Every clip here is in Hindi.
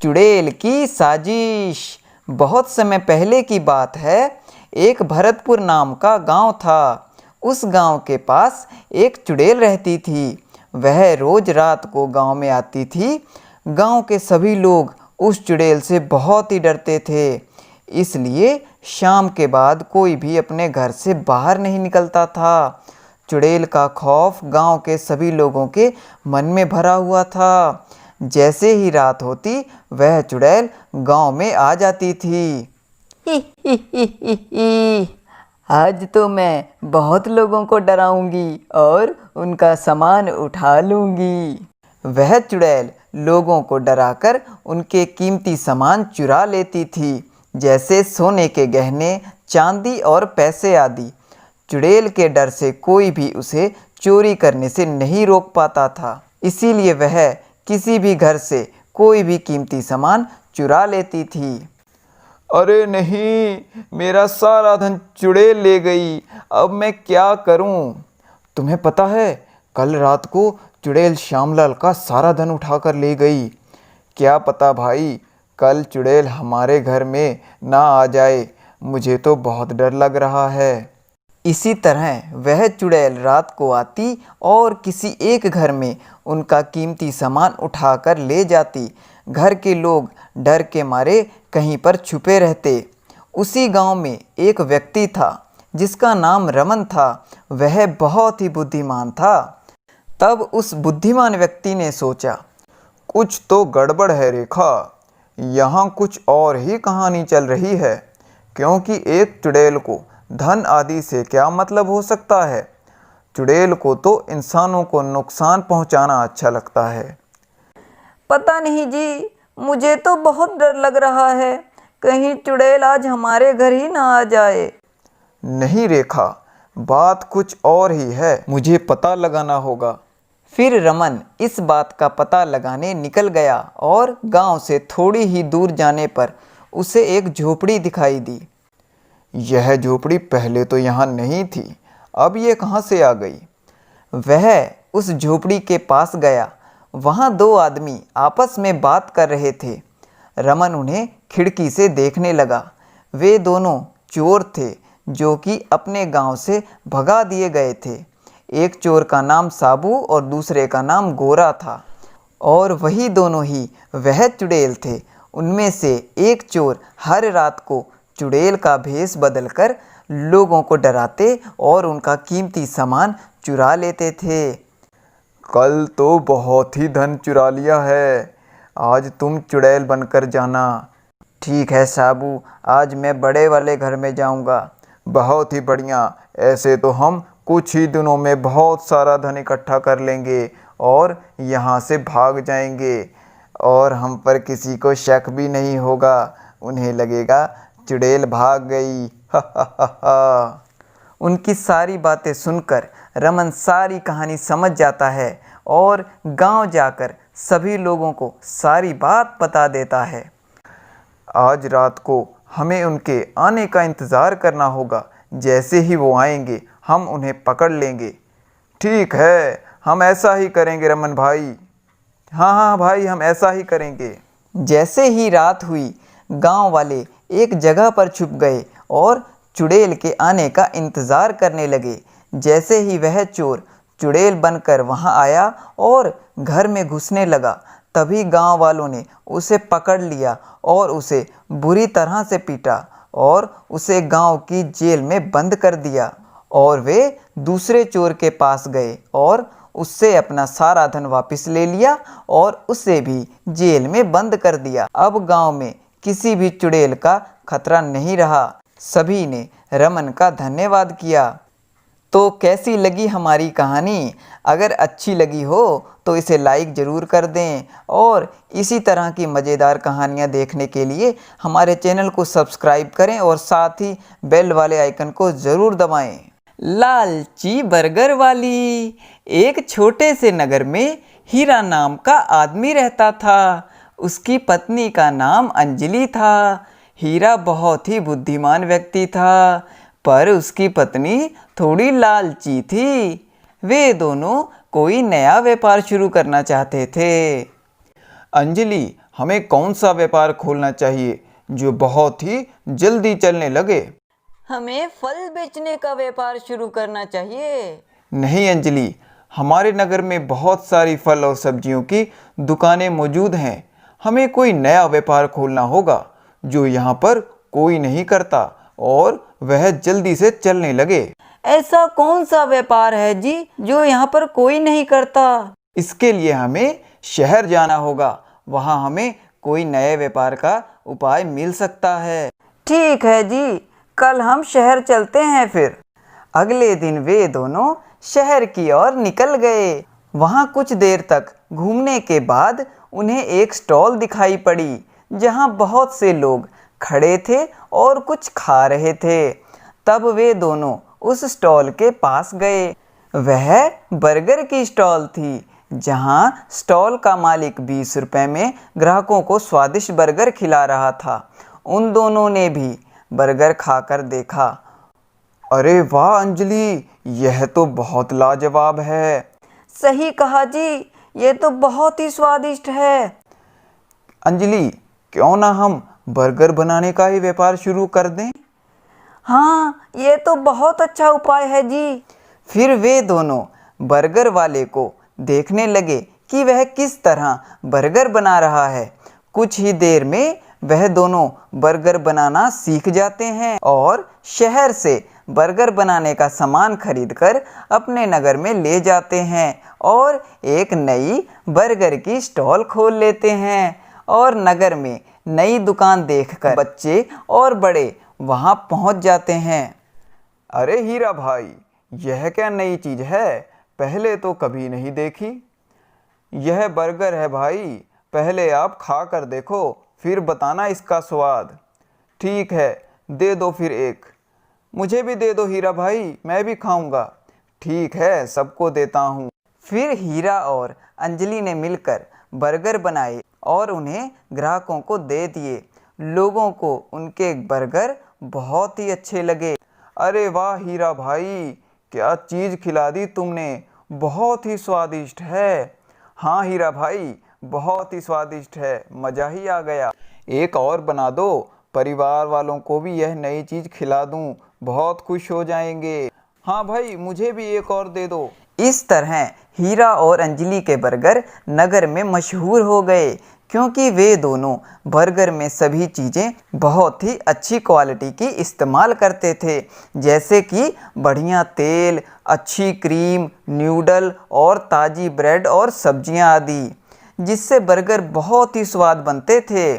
चुड़ैल की साजिश। बहुत समय पहले की बात है। एक भरतपुर नाम का गांव था। उस गांव के पास एक चुड़ैल रहती थी। वह रोज रात को गांव में आती थी। गांव के सभी लोग उस चुड़ैल से बहुत ही डरते थे। इसलिए शाम के बाद कोई भी अपने घर से बाहर नहीं निकलता था। चुड़ैल का खौफ गांव के सभी लोगों के मन में भरा हुआ था। जैसे ही रात होती वह चुड़ैल गांव में आ जाती थी। ही ही ही ही ही। आज तो मैं बहुत लोगों को डराऊंगी और उनका सामान उठा लूंगी। वह चुड़ैल लोगों को डराकर उनके कीमती सामान चुरा लेती थी, जैसे सोने के गहने, चांदी और पैसे आदि। चुड़ैल के डर से कोई भी उसे चोरी करने से नहीं रोक पाता था। इसीलिए वह किसी भी घर से कोई भी कीमती सामान चुरा लेती थी। अरे नहीं, मेरा सारा धन चुड़ैल ले गई। अब मैं क्या करूं? तुम्हें पता है, कल रात को चुड़ैल श्यामलाल का सारा धन उठाकर ले गई। क्या पता भाई, कल चुड़ैल हमारे घर में ना आ जाए। मुझे तो बहुत डर लग रहा है। इसी तरह वह चुड़ैल रात को आती और किसी एक घर में उनका कीमती सामान उठाकर ले जाती। घर के लोग डर के मारे कहीं पर छुपे रहते। उसी गांव में एक व्यक्ति था जिसका नाम रमन था। वह बहुत ही बुद्धिमान था। तब उस बुद्धिमान व्यक्ति ने सोचा, कुछ तो गड़बड़ है रेखा। यहाँ कुछ और ही कहानी चल रही है, क्योंकि एक चुड़ैल को धन आदि से क्या मतलब हो सकता है। चुड़ैल को तो इंसानों को नुकसान पहुंचाना अच्छा लगता है। पता नहीं जी, मुझे तो बहुत डर लग रहा है। कहीं चुड़ैल आज हमारे घर ही ना आ जाए। नहीं रेखा, बात कुछ और ही है। मुझे पता लगाना होगा। फिर रमन इस बात का पता लगाने निकल गया और गांव से थोड़ी ही दूर जाने पर उसे एक झोपड़ी दिखाई दी। यह झोपड़ी पहले तो यहाँ नहीं थी, अब ये कहाँ से आ गई? वह उस झोपड़ी के पास गया। वहाँ दो आदमी आपस में बात कर रहे थे। रमन उन्हें खिड़की से देखने लगा। वे दोनों चोर थे जो कि अपने गांव से भगा दिए गए थे। एक चोर का नाम साबू और दूसरे का नाम गोरा था, और वही दोनों ही वह चुड़ैल थे। उनमें से एक चोर हर रात को चुड़ैल का भेष बदलकर लोगों को डराते और उनका कीमती सामान चुरा लेते थे। कल तो बहुत ही धन चुरा लिया है, आज तुम चुड़ैल बनकर जाना। ठीक है साबू, आज मैं बड़े वाले घर में जाऊंगा। बहुत ही बढ़िया, ऐसे तो हम कुछ ही दिनों में बहुत सारा धन इकट्ठा कर लेंगे और यहाँ से भाग जाएंगे, और हम पर किसी को शक भी नहीं होगा। उन्हें लगेगा चुड़ैल भाग गई। हा हा हा हा। उनकी सारी बातें सुनकर रमन सारी कहानी समझ जाता है और गांव जाकर सभी लोगों को सारी बात बता देता है। आज रात को हमें उनके आने का इंतज़ार करना होगा। जैसे ही वो आएंगे हम उन्हें पकड़ लेंगे। ठीक है, हम ऐसा ही करेंगे रमन भाई। हाँ हाँ भाई, हम ऐसा ही करेंगे। जैसे ही रात हुई, गांव वाले एक जगह पर छुप गए और चुड़ैल के आने का इंतज़ार करने लगे। जैसे ही वह चोर चुड़ैल बनकर वहां आया और घर में घुसने लगा, तभी गांव वालों ने उसे पकड़ लिया और उसे बुरी तरह से पीटा और उसे गांव की जेल में बंद कर दिया। और वे दूसरे चोर के पास गए और उससे अपना सारा धन वापस ले लिया और उसे भी जेल में बंद कर दिया। अब गांव में किसी भी चुड़ैल का खतरा नहीं रहा। सभी ने रमन का धन्यवाद किया। तो कैसी लगी हमारी कहानी? अगर अच्छी लगी हो तो इसे लाइक ज़रूर कर दें, और इसी तरह की मज़ेदार कहानियाँ देखने के लिए हमारे चैनल को सब्सक्राइब करें और साथ ही बेल वाले आइकन को ज़रूर दबाएं। लालची बर्गर वाली। एक छोटे से नगर में हीरा नाम का आदमी रहता था। उसकी पत्नी का नाम अंजलि था। हीरा बहुत ही बुद्धिमान व्यक्ति था, पर उसकी पत्नी थोड़ी लालची थी। वे दोनों कोई नया व्यापार शुरू करना चाहते थे। अंजलि हमें कौन सा व्यापार खोलना चाहिए जो बहुत ही जल्दी चलने लगे? हमें फल बेचने का व्यापार शुरू करना चाहिए। नहीं अंजलि, हमारे नगर में बहुत सारी फल और सब्जियों की दुकानें मौजूद हैं। हमें कोई नया व्यापार खोलना होगा जो यहाँ पर कोई नहीं करता और वह जल्दी से चलने लगे। ऐसा कौन सा व्यापार है जी जो यहाँ पर कोई नहीं करता? इसके लिए हमें शहर जाना होगा। वहाँ हमें कोई नए व्यापार का उपाय मिल सकता है। ठीक है जी, कल हम शहर चलते हैं फिर। अगले दिन वे दोनों शहर की ओर निकल गए। वहाँ कुछ देर तक घूमने के बाद उन्हें एक स्टॉल दिखाई पड़ी जहाँ बहुत से लोग खड़े थे और कुछ खा रहे थे। तब वे दोनों उस स्टॉल के पास गए। वह बर्गर की स्टॉल थी जहाँ स्टॉल का मालिक 20 रुपए में ग्राहकों को स्वादिष्ट बर्गर खिला रहा था। उन दोनों ने भी बर्गर खाकर देखा। अरे वाह अंजलि, यह तो बहुत लाजवाब है। सही कहा जी, ये तो बहुत ही स्वादिष्ट है। अंजलि, क्यों ना हम बर्गर बनाने का ही व्यापार शुरू कर दें? हाँ, ये तो बहुत अच्छा उपाय है जी। फिर वे दोनों बर्गर वाले को देखने लगे कि वह किस तरह बर्गर बना रहा है। कुछ ही देर में वह दोनों बर्गर बनाना सीख जाते हैं और शहर से बर्गर बनाने का सामान खरीदकर अपने नगर में ले जाते हैं और एक नई बर्गर की स्टॉल खोल लेते हैं। और नगर में नई दुकान देखकर बच्चे और बड़े वहां पहुंच जाते हैं। अरे हीरा भाई, यह क्या नई चीज है? पहले तो कभी नहीं देखी। यह बर्गर है भाई, पहले आप खा कर देखो, फिर बताना इसका स्वाद। ठीक है, दे दो फिर एक। मुझे भी दे दो हीरा भाई, मैं भी खाऊंगा। ठीक है, सबको देता हूँ। फिर हीरा और अंजलि ने मिलकर बर्गर बनाए और उन्हें ग्राहकों को दे दिए। लोगों को उनके बर्गर बहुत ही अच्छे लगे। अरे वाह हीरा भाई, क्या चीज़ खिला दी तुमने, बहुत ही स्वादिष्ट है। हाँ हीरा भाई, बहुत ही स्वादिष्ट है, मज़ा ही आ गया। एक और बना दो, परिवार वालों को भी यह नई चीज़ खिला दूँ, बहुत खुश हो जाएंगे। हाँ भाई, मुझे भी एक और दे दो। इस तरह हीरा और अंजलि के बर्गर नगर में मशहूर हो गए क्योंकि वे दोनों बर्गर में सभी चीज़ें बहुत ही अच्छी क्वालिटी की इस्तेमाल करते थे, जैसे कि बढ़िया तेल, अच्छी क्रीम, नूडल और ताज़ी ब्रेड और सब्जियां आदि, जिससे बर्गर बहुत ही स्वाद बनते थे।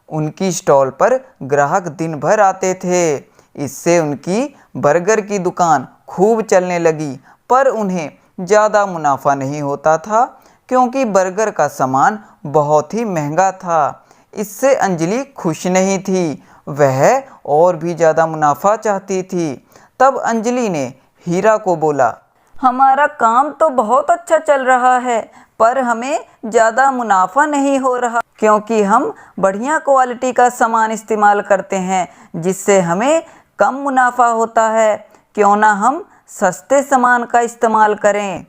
उनकी स्टॉल पर ग्राहक दिन भर आते थे। इससे उनकी बर्गर की दुकान खूब चलने लगी, पर उन्हें ज़्यादा मुनाफा नहीं होता था क्योंकि बर्गर का सामान बहुत ही महंगा था। इससे अंजलि खुश नहीं थी, वह और भी ज़्यादा मुनाफा चाहती थी। तब अंजलि ने हीरा को बोला, हमारा काम तो बहुत अच्छा चल रहा है, पर हमें ज़्यादा मुनाफा नहीं हो रहा क्योंकि हम बढ़िया क्वालिटी का सामान इस्तेमाल करते हैं, जिससे हमें कम मुनाफा होता है। क्यों ना हम सस्ते सामान का इस्तेमाल करें?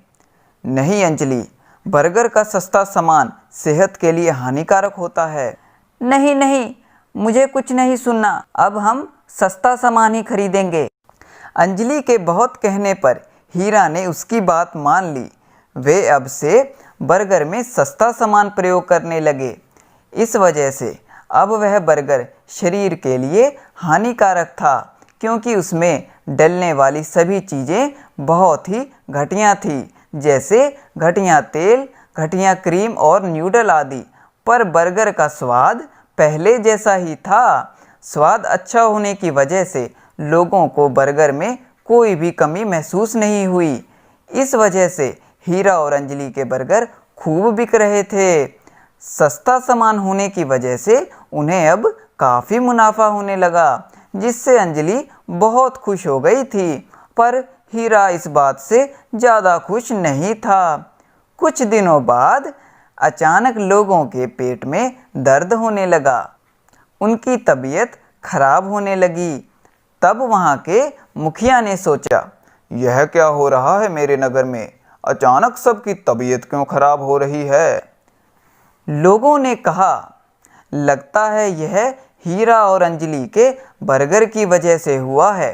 नहीं अंजलि, बर्गर का सस्ता सामान सेहत के लिए हानिकारक होता है। नहीं नहीं, मुझे कुछ नहीं सुनना, अब हम सस्ता सामान ही खरीदेंगे। अंजलि के बहुत कहने पर हीरा ने उसकी बात मान ली। वे अब से बर्गर में सस्ता सामान प्रयोग करने लगे। इस वजह से अब वह बर्गर शरीर के लिए हानिकारक था क्योंकि उसमें डलने वाली सभी चीज़ें बहुत ही घटिया थी, जैसे घटिया तेल, घटिया क्रीम और नूडल आदि। पर बर्गर का स्वाद पहले जैसा ही था। स्वाद अच्छा होने की वजह से लोगों को बर्गर में कोई भी कमी महसूस नहीं हुई। इस वजह से हीरा और अंजलि के बर्गर खूब बिक रहे थे। सस्ता सामान होने की वजह से उन्हें अब काफ़ी मुनाफा होने लगा, जिससे अंजलि बहुत खुश हो गई थी। पर हीरा इस बात से ज़्यादा खुश नहीं था। कुछ दिनों बाद अचानक लोगों के पेट में दर्द होने लगा। उनकी तबीयत खराब होने लगी। तब वहाँ के मुखिया ने सोचा, यह क्या हो रहा है मेरे नगर में? अचानक सबकी तबीयत क्यों खराब हो रही है? लोगों ने कहा, लगता है यह हीरा और अंजलि के बर्गर की वजह से हुआ है।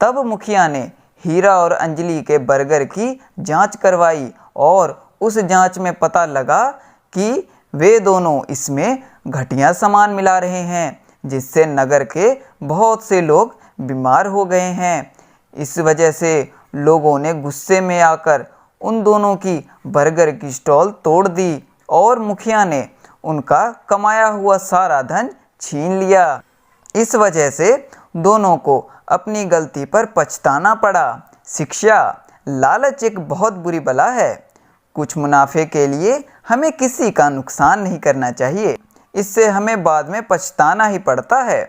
तब मुखिया ने हीरा और अंजलि के बर्गर की जांच करवाई और उस जांच में पता लगा कि वे दोनों इसमें घटिया सामान मिला रहे हैं, जिससे नगर के बहुत से लोग बीमार हो गए हैं। इस वजह से लोगों ने गुस्से में आकर उन दोनों की बर्गर की स्टॉल तोड़ दी और मुखिया ने उनका कमाया हुआ सारा धन छीन लिया। इस वजह से दोनों को अपनी गलती पर पछताना पड़ा। शिक्षा, लालच एक बहुत बुरी बला है। कुछ मुनाफे के लिए हमें किसी का नुकसान नहीं करना चाहिए, इससे हमें बाद में पछताना ही पड़ता है।